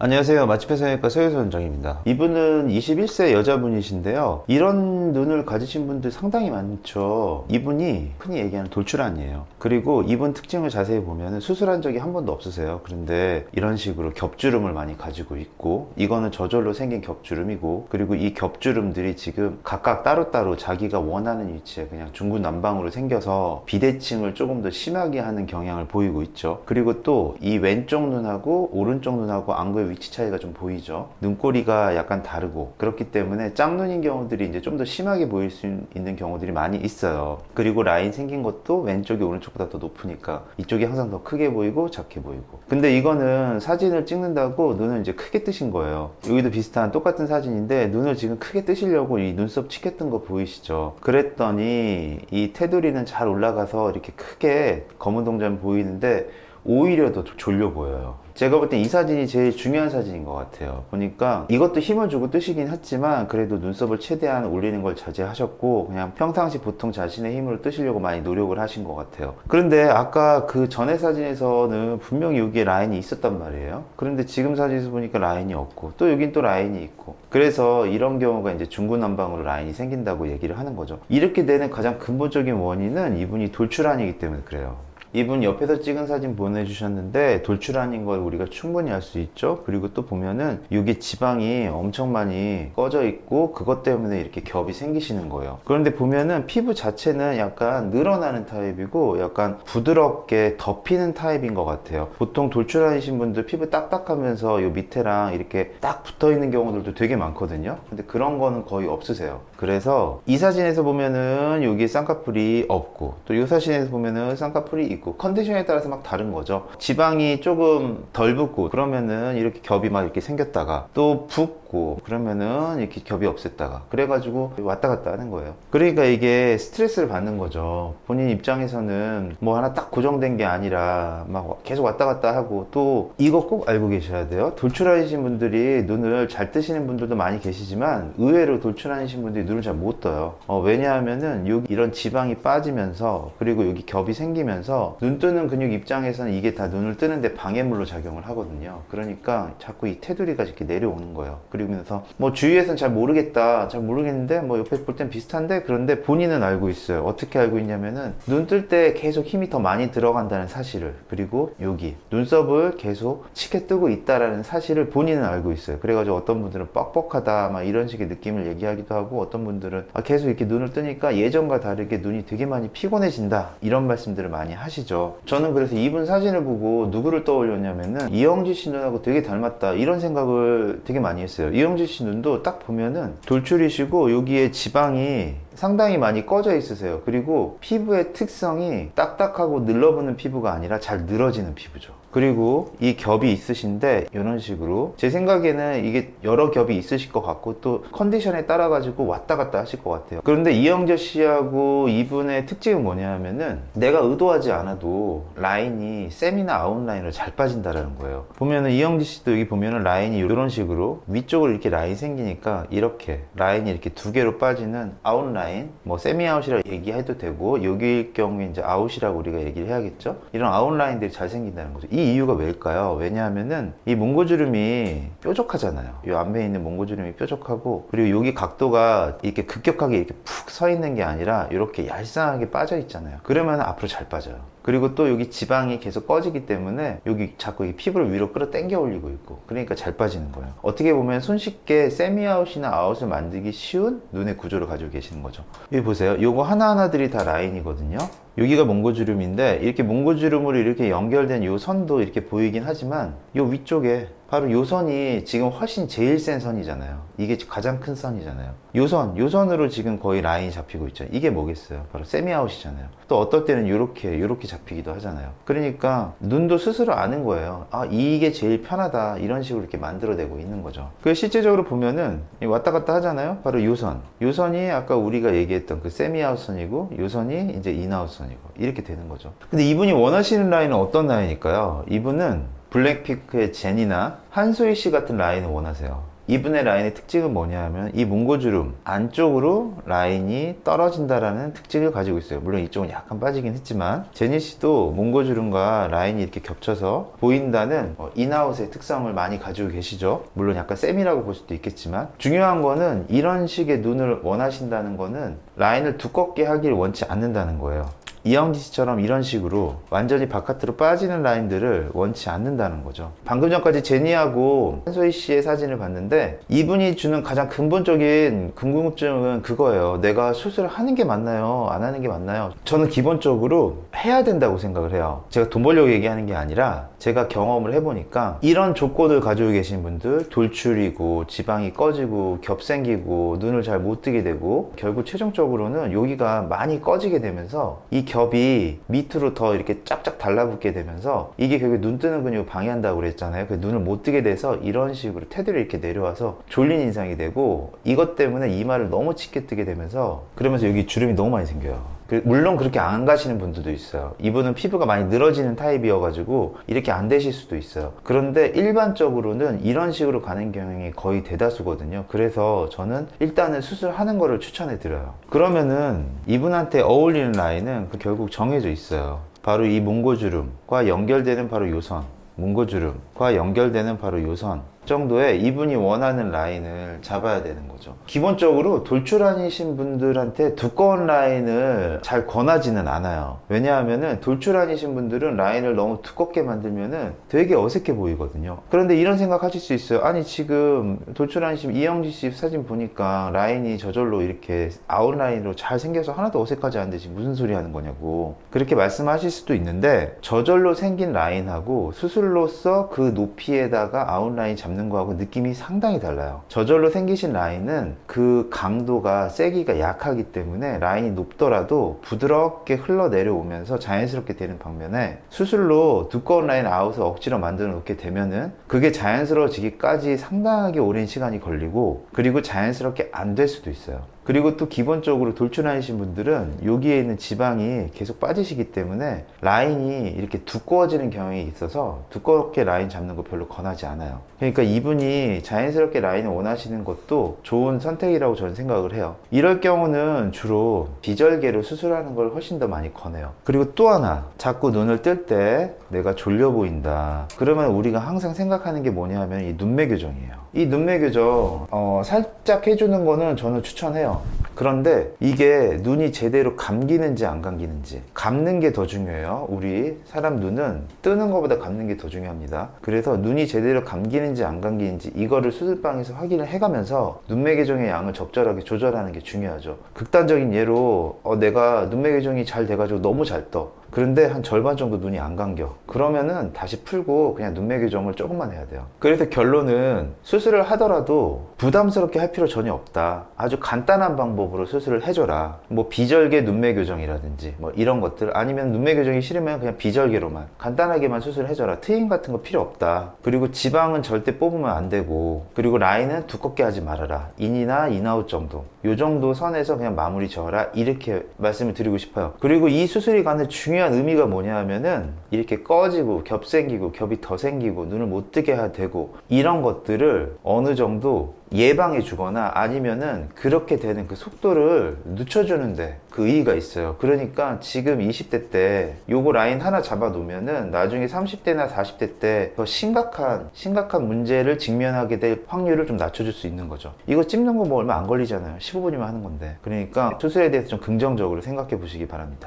안녕하세요. 맛집의 성형외과 서유수 원장입니다. 이분은 21세 여자분이신데요. 이런 눈을 가지신 분들 상당히 많죠. 이분이 흔히 얘기하는 돌출안이에요. 그리고 이분 특징을 자세히 보면 수술한 적이 한 번도 없으세요. 그런데 이런 식으로 겹주름을 많이 가지고 있고, 이거는 저절로 생긴 겹주름이고, 그리고 이 겹주름들이 지금 각각 따로따로 자기가 원하는 위치에 그냥 중구난방으로 생겨서 비대칭을 조금 더 심하게 하는 경향을 보이고 있죠. 그리고 또 이 왼쪽 눈하고 오른쪽 눈하고 안구의 위치 차이가 좀 보이죠. 눈꼬리가 약간 다르고, 그렇기 때문에 짝눈인 경우들이 이제 좀 더 심하게 보일 수 있는 경우들이 많이 있어요. 그리고 라인 생긴 것도 왼쪽이 오른쪽보다 더 높으니까 이쪽이 항상 더 크게 보이고 작게 보이고. 근데 이거는 사진을 찍는다고 눈을 이제 크게 뜨신 거예요. 여기도 비슷한 똑같은 사진인데 눈을 지금 크게 뜨시려고 이 눈썹 치켜 뜬 거 보이시죠? 그랬더니 이 테두리는 잘 올라가서 이렇게 크게 검은 동전 보이는데 오히려 더 졸려 보여요. 제가 볼 땐 이 사진이 제일 중요한 사진인 것 같아요. 보니까 이것도 힘을 주고 뜨시긴 했지만 그래도 눈썹을 최대한 올리는 걸 자제하셨고, 그냥 평상시 보통 자신의 힘으로 뜨시려고 많이 노력을 하신 것 같아요. 그런데 아까 그 전에 사진에서는 분명히 여기에 라인이 있었단 말이에요. 그런데 지금 사진에서 보니까 라인이 없고, 또 여긴 또 라인이 있고, 그래서 이런 경우가 이제 중구난방으로 라인이 생긴다고 얘기를 하는 거죠. 이렇게 되는 가장 근본적인 원인은 이분이 돌출안이기 때문에 그래요. 이분 옆에서 찍은 사진 보내주셨는데 돌출안인 걸 우리가 충분히 알 수 있죠. 그리고 또 보면은 여기 지방이 엄청 많이 꺼져 있고, 그것 때문에 이렇게 겹이 생기시는 거예요. 그런데 보면은 피부 자체는 약간 늘어나는 타입이고 약간 부드럽게 덮이는 타입인 것 같아요. 보통 돌출안이신 분들 피부 딱딱하면서 요 밑에랑 이렇게 딱 붙어 있는 경우들도 되게 많거든요. 근데 그런 거는 거의 없으세요. 그래서 이 사진에서 보면은 여기 쌍꺼풀이 없고, 또 이 사진에서 보면은 쌍꺼풀이 있고, 컨디션에 따라서 막 다른 거죠. 지방이 조금 덜 붓고 그러면은 이렇게 겹이 막 이렇게 생겼다가, 또 붓고 그러면은 이렇게 겹이 없앴다가, 그래가지고 왔다 갔다 하는 거예요. 그러니까 이게 스트레스를 받는 거죠. 본인 입장에서는 뭐 하나 딱 고정된 게 아니라 막 계속 왔다 갔다 하고. 또 이거 꼭 알고 계셔야 돼요. 돌출하신 분들이 눈을 잘 뜨시는 분들도 많이 계시지만 의외로 돌출하신 분들이 눈을 잘 못 떠요. 왜냐하면은 여기 이런 지방이 빠지면서, 그리고 여기 겹이 생기면서 눈 뜨는 근육 입장에서는 이게 다 눈을 뜨는데 방해물로 작용을 하거든요. 그러니까 자꾸 이 테두리가 이렇게 내려오는 거예요. 그러면서 뭐 주위에서는 잘 모르겠다, 잘 모르겠는데 뭐 옆에 볼 땐 비슷한데, 그런데 본인은 알고 있어요. 어떻게 알고 있냐면은 눈 뜰 때 계속 힘이 더 많이 들어간다는 사실을, 그리고 여기 눈썹을 계속 치켜 뜨고 있다라는 사실을 본인은 알고 있어요. 그래가지고 어떤 분들은 뻑뻑하다 막 이런 식의 느낌을 얘기하기도 하고, 어떤 분들은 계속 이렇게 눈을 뜨니까 예전과 다르게 눈이 되게 많이 피곤해진다, 이런 말씀들을 많이 하시죠. 저는 그래서 이분 사진을 보고 누구를 떠올렸냐면은 이영지 씨 눈하고 되게 닮았다, 이런 생각을 되게 많이 했어요. 이영지 씨 눈도 딱 보면은 돌출이시고 여기에 지방이 상당히 많이 꺼져 있으세요. 그리고 피부의 특성이 딱딱하고 늘러붙는 피부가 아니라 잘 늘어지는 피부죠. 그리고 이 겹이 있으신데 이런 식으로, 제 생각에는 이게 여러 겹이 있으실 것 같고, 또 컨디션에 따라 가지고 왔다 갔다 하실 것 같아요. 그런데 이영재 씨하고 이분의 특징은 뭐냐 하면은 내가 의도하지 않아도 라인이 셈이나 아웃라인으로 잘 빠진다라는 거예요. 보면은 이영재 씨도 여기 보면은 라인이 이런 식으로 위쪽으로 이렇게 라인이 생기니까 이렇게 라인이 이렇게 두 개로 빠지는 아웃라인, 뭐 세미 아웃이라고 얘기해도 되고, 여기일 경우에 이제 아웃이라고 우리가 얘기를 해야겠죠. 이런 아웃라인들이 잘 생긴다는 거죠. 이 이유가 왜일까요? 왜냐하면은 이 몽고주름이 뾰족하잖아요. 이 앞에 있는 몽고주름이 뾰족하고, 그리고 여기 각도가 이렇게 급격하게 이렇게 푹 서 있는 게 아니라 이렇게 얄쌍하게 빠져 있잖아요. 그러면 앞으로 잘 빠져요. 그리고 또 여기 지방이 계속 꺼지기 때문에 여기 자꾸 이 피부를 위로 끌어당겨 올리고 있고, 그러니까 잘 빠지는 거예요. 어떻게 보면 손쉽게 세미 아웃이나 아웃을 만들기 쉬운 눈의 구조를 가지고 계시는 거죠. 여기 보세요. 요거 하나하나들이 다 라인이거든요. 여기가 몽고주름인데, 이렇게 몽고주름으로 이렇게 연결된 요 선도 이렇게 보이긴 하지만 요 위쪽에 바로 요 선이 지금 훨씬 제일 센 선이잖아요. 이게 가장 큰 선이잖아요. 요 선으로 지금 거의 라인이 잡히고 있죠. 이게 뭐겠어요? 바로 세미아웃이잖아요. 또 어떨 때는 요렇게 잡히기도 하잖아요. 그러니까 눈도 스스로 아는 거예요. 이게 제일 편하다, 이런 식으로 이렇게 만들어내고 있는 거죠. 그 실제적으로 보면은 왔다 갔다 하잖아요. 바로 요 선이 아까 우리가 얘기했던 그 세미아웃 선이고, 요 선이 이제 인아웃 선이고, 이렇게 되는 거죠. 근데 이분이 원하시는 라인은 어떤 라인일까요? 이분은 블랙핑크의 제니나 한소희 씨 같은 라인을 원하세요. 이분의 라인의 특징은 뭐냐 하면 이 몽고주름 안쪽으로 라인이 떨어진다라는 특징을 가지고 있어요. 물론 이쪽은 약간 빠지긴 했지만 제니 씨도 몽고주름과 라인이 이렇게 겹쳐서 보인다는 인아웃의 특성을 많이 가지고 계시죠. 물론 약간 쌤이라고 볼 수도 있겠지만 중요한 거는 이런 식의 눈을 원하신다는 거는 라인을 두껍게 하길 원치 않는다는 거예요. 이영지 씨처럼 이런 식으로 완전히 바깥으로 빠지는 라인들을 원치 않는다는 거죠. 방금 전까지 제니하고 한소희 씨의 사진을 봤는데 이분이 주는 가장 근본적인 궁금증은 그거예요. 내가 수술을 하는 게 맞나요? 안 하는 게 맞나요? 저는 기본적으로 해야 된다고 생각을 해요. 제가 돈 벌려고 얘기하는 게 아니라 제가 경험을 해보니까 이런 조건을 가지고 계신 분들, 돌출이고 지방이 꺼지고 겹 생기고 눈을 잘 못 뜨게 되고 결국 최종적으로는 여기가 많이 꺼지게 되면서 이 겹이 밑으로 더 이렇게 쫙쫙 달라붙게 되면서 이게 결국 눈 뜨는 근육을 방해한다고 그랬잖아요. 그 눈을 못 뜨게 돼서 이런 식으로 테두리 이렇게 내려와서 졸린 인상이 되고 이것 때문에 이마를 너무 짙게 뜨게 되면서 그러면서 여기 주름이 너무 많이 생겨요. 물론 그렇게 안 가시는 분들도 있어요. 이분은 피부가 많이 늘어지는 타입이어가지고 이렇게 안 되실 수도 있어요. 그런데 일반적으로는 이런 식으로 가는 경향이 거의 대다수거든요. 그래서 저는 일단은 수술하는 거를 추천해 드려요. 그러면은 이분한테 어울리는 라인은 결국 정해져 있어요. 바로 이 몽고주름과 연결되는 바로 요선, 몽고주름과 연결되는 바로 요선 정도의 이분이 원하는 라인을 잡아야 되는 거죠. 기본적으로 돌출아니신 분들한테 두꺼운 라인을 잘 권하지는 않아요. 왜냐하면은 돌출아니신 분들은 라인을 너무 두껍게 만들면은 되게 어색해 보이거든요. 그런데 이런 생각 하실 수 있어요. 아니 지금 돌출아니신 이영지 씨 사진 보니까 라인이 저절로 이렇게 아웃라인으로 잘 생겨서 하나도 어색하지 않은데 지금 무슨 소리 하는 거냐고 그렇게 말씀하실 수도 있는데 저절로 생긴 라인하고 수술로서 그 높이에다가 아웃라인 잡는 거하고 느낌이 상당히 달라요. 저절로 생기신 라인은 그 강도가 세기가 약하기 때문에 라인이 높더라도 부드럽게 흘러 내려오면서 자연스럽게 되는 반면에 수술로 두꺼운 라인 아웃을 억지로 만들어 놓게 되면은 그게 자연스러워지기까지 상당하게 오랜 시간이 걸리고 그리고 자연스럽게 안 될 수도 있어요. 그리고 또 기본적으로 돌출아니신 분들은 여기에 있는 지방이 계속 빠지시기 때문에 라인이 이렇게 두꺼워지는 경향이 있어서 두껍게 라인 잡는 거 별로 권하지 않아요. 그러니까 이분이 자연스럽게 라인을 원하시는 것도 좋은 선택이라고 저는 생각을 해요. 이럴 경우는 주로 비절개로 수술하는 걸 훨씬 더 많이 권해요. 그리고 또 하나, 자꾸 눈을 뜰 때 내가 졸려 보인다. 그러면 우리가 항상 생각하는 게 뭐냐 하면 이 눈매 교정이에요. 이 눈매 교정 살짝 해주는 거는 저는 추천해요. 그런데 이게 눈이 제대로 감기는지 안 감기는지 감는 게 더 중요해요. 우리 사람 눈은 뜨는 것보다 감는 게 더 중요합니다. 그래서 눈이 제대로 감기는지 안 감기는지 이거를 수술방에서 확인을 해가면서 눈매 교정의 양을 적절하게 조절하는 게 중요하죠. 극단적인 예로 내가 눈매 교정이 잘 돼가지고 너무 잘 떠. 그런데 한 절반 정도 눈이 안 감겨. 그러면은 다시 풀고 그냥 눈매 교정을 조금만 해야 돼요. 그래서 결론은 수술을 하더라도 부담스럽게 할 필요 전혀 없다. 아주 간단한 방법으로 수술을 해줘라. 뭐 비절개 눈매 교정이라든지 뭐 이런 것들, 아니면 눈매 교정이 싫으면 그냥 비절개로만 간단하게만 수술해줘라. 트임 같은 거 필요 없다. 그리고 지방은 절대 뽑으면 안 되고, 그리고 라인은 두껍게 하지 말아라. 인이나 인아웃 정도, 요 정도 선에서 그냥 마무리 지어라. 이렇게 말씀을 드리고 싶어요. 그리고 이 수술이 갖는 중요한 의미가 뭐냐 하면은 이렇게 꺼지고 겹 생기고 겹이 더 생기고 눈을 못 뜨게 되고 이런 것들을 어느 정도 예방해 주거나 아니면은 그렇게 되는 그 속도를 늦춰주는데 그 의의가 있어요. 그러니까 지금 20대 때 요거 라인 하나 잡아 놓으면은 나중에 30대나 40대 때 더 심각한 문제를 직면하게 될 확률을 좀 낮춰줄 수 있는 거죠. 이거 찝는 거 뭐 얼마 안 걸리잖아요. 15분이면 하는 건데. 그러니까 수술에 대해서 좀 긍정적으로 생각해 보시기 바랍니다.